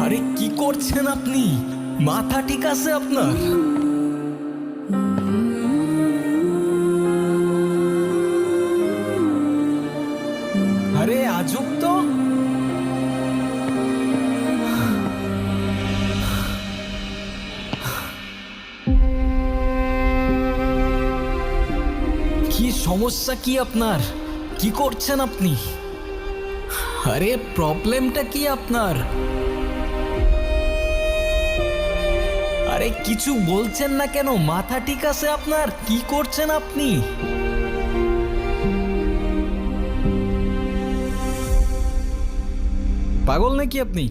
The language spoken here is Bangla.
আরে কি করছেন আপনি? মাথা ঠিক আছে আপনার? আরে আজব তো। কি সমস্যা কি আপনার? কি করছেন আপনি? আরে প্রবলেমটা কি আপনার? আরে কিছু বলছেন না কেন? মাথা ঠিক আছে আপনার? কি করছেন আপনি? পাগল নাকি আপনি?